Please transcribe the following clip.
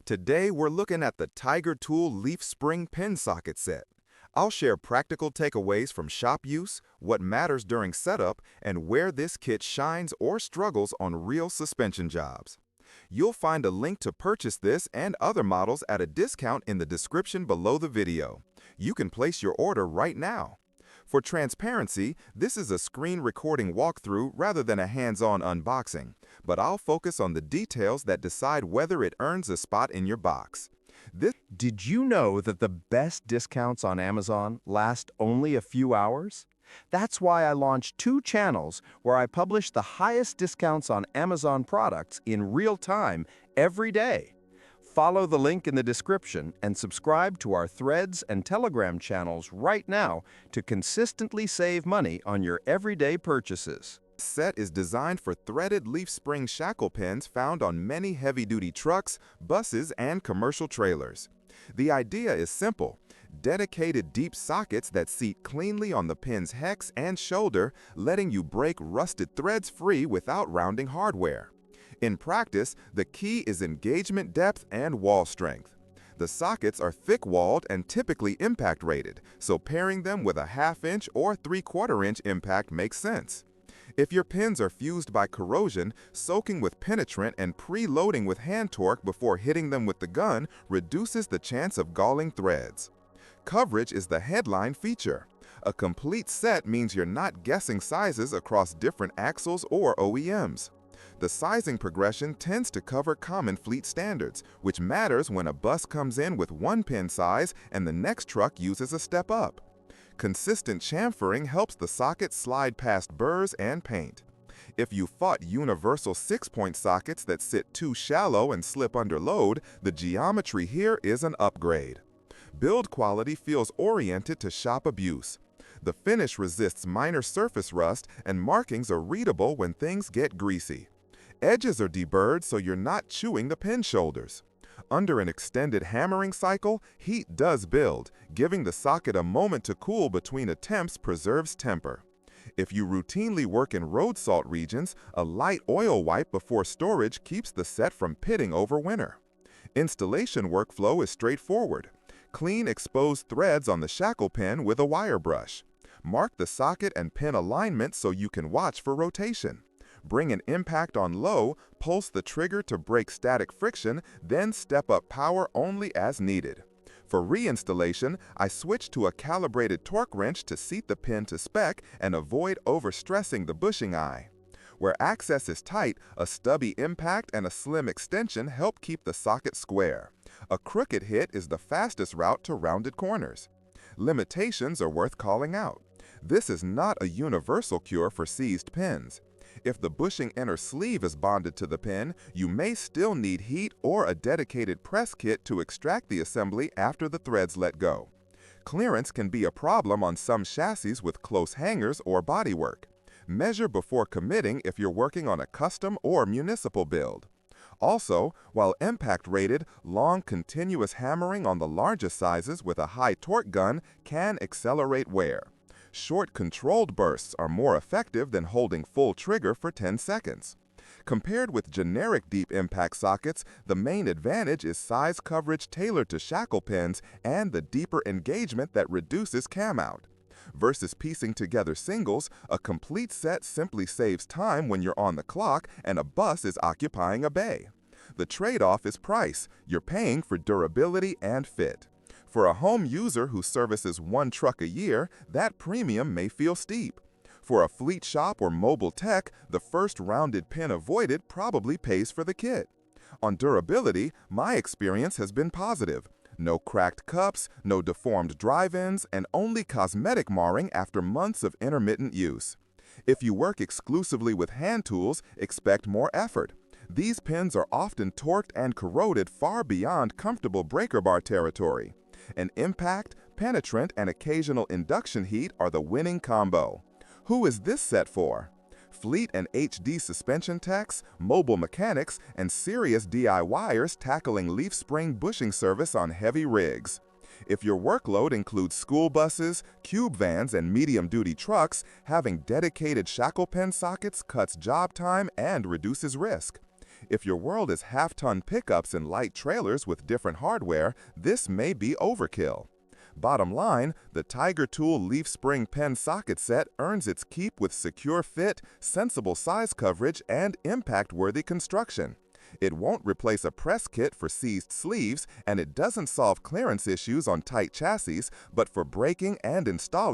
Today, we're looking at the Tiger Tool Leaf Spring Pin Socket Set. I'll share practical takeaways from shop use, what matters during setup, and where this kit shines or struggles on real suspension jobs. You'll find a link to purchase this and other models at a discount in the description below the video. You can place your order right now. For transparency, this is a screen recording walkthrough rather than a hands-on unboxing, but I'll focus on the details that decide whether it earns a spot in your box. Did you know that the best discounts on Amazon last only a few hours? That's why I launched 2 channels where I publish the highest discounts on Amazon products in real time every day. Follow the link in the description and subscribe to our Threads and Telegram channels right now to consistently save money on your everyday purchases. This set is designed for threaded leaf spring shackle pins found on many heavy-duty trucks, buses, and commercial trailers. The idea is simple: dedicated deep sockets that seat cleanly on the pin's hex and shoulder, letting you break rusted threads free without rounding hardware. In practice, the key is engagement depth and wall strength. The sockets are thick-walled and typically impact-rated, so pairing them with a 1/2-inch or 3/4-inch impact makes sense. If your pins are fused by corrosion, soaking with penetrant and pre-loading with hand torque before hitting them with the gun reduces the chance of galling threads. Coverage is the headline feature. A complete set means you're not guessing sizes across different axles or OEMs. The sizing progression tends to cover common fleet standards, which matters when a bus comes in with one pin size and the next truck uses a step up. Consistent chamfering helps the socket slide past burrs and paint. If you fought universal 6-point sockets that sit too shallow and slip under load, the geometry here is an upgrade. Build quality feels oriented to shop abuse. The finish resists minor surface rust, and markings are readable when things get greasy. Edges are deburred so you're not chewing the pin shoulders. Under an extended hammering cycle, heat does build. Giving the socket a moment to cool between attempts preserves temper. If you routinely work in road salt regions, a light oil wipe before storage keeps the set from pitting over winter. Installation workflow is straightforward. Clean exposed threads on the shackle pin with a wire brush. Mark the socket and pin alignment so you can watch for rotation. Bring an impact on low, pulse the trigger to break static friction, then step up power only as needed. For reinstallation, I switch to a calibrated torque wrench to seat the pin to spec and avoid overstressing the bushing eye. Where access is tight, a stubby impact and a slim extension help keep the socket square. A crooked hit is the fastest route to rounded corners. Limitations are worth calling out. This is not a universal cure for seized pins. If the bushing inner sleeve is bonded to the pin, you may still need heat or a dedicated press kit to extract the assembly after the threads let go. Clearance can be a problem on some chassis with close hangers or bodywork. Measure before committing if you're working on a custom or municipal build. Also, while impact-rated, long continuous hammering on the largest sizes with a high torque gun can accelerate wear. Short controlled bursts are more effective than holding full trigger for 10 seconds. Compared with generic deep impact sockets, the main advantage is size coverage tailored to shackle pins and the deeper engagement that reduces cam out. Versus piecing together singles, a complete set simply saves time when you're on the clock and a bus is occupying a bay. The trade-off is price. You're paying for durability and fit. For a home user who services one truck a year, that premium may feel steep. For a fleet shop or mobile tech, the first rounded pin avoided probably pays for the kit. On durability, my experience has been positive. No cracked cups, no deformed drive-ins, and only cosmetic marring after months of intermittent use. If you work exclusively with hand tools, expect more effort. These pins are often torqued and corroded far beyond comfortable breaker bar territory. An impact, penetrant, and occasional induction heat are the winning combo. Who is this set for? Fleet and HD suspension techs, mobile mechanics, and serious DIYers tackling leaf spring bushing service on heavy rigs. If your workload includes school buses, cube vans, and medium-duty trucks, having dedicated shackle pin sockets cuts job time and reduces risk. If your world is half-ton pickups and light trailers with different hardware, this may be overkill. Bottom line, the Tiger Tool leaf spring pen socket set earns its keep with secure fit, sensible size coverage, and impact-worthy construction. It won't replace a press kit for seized sleeves, and it doesn't solve clearance issues on tight chassis, but for breaking and installing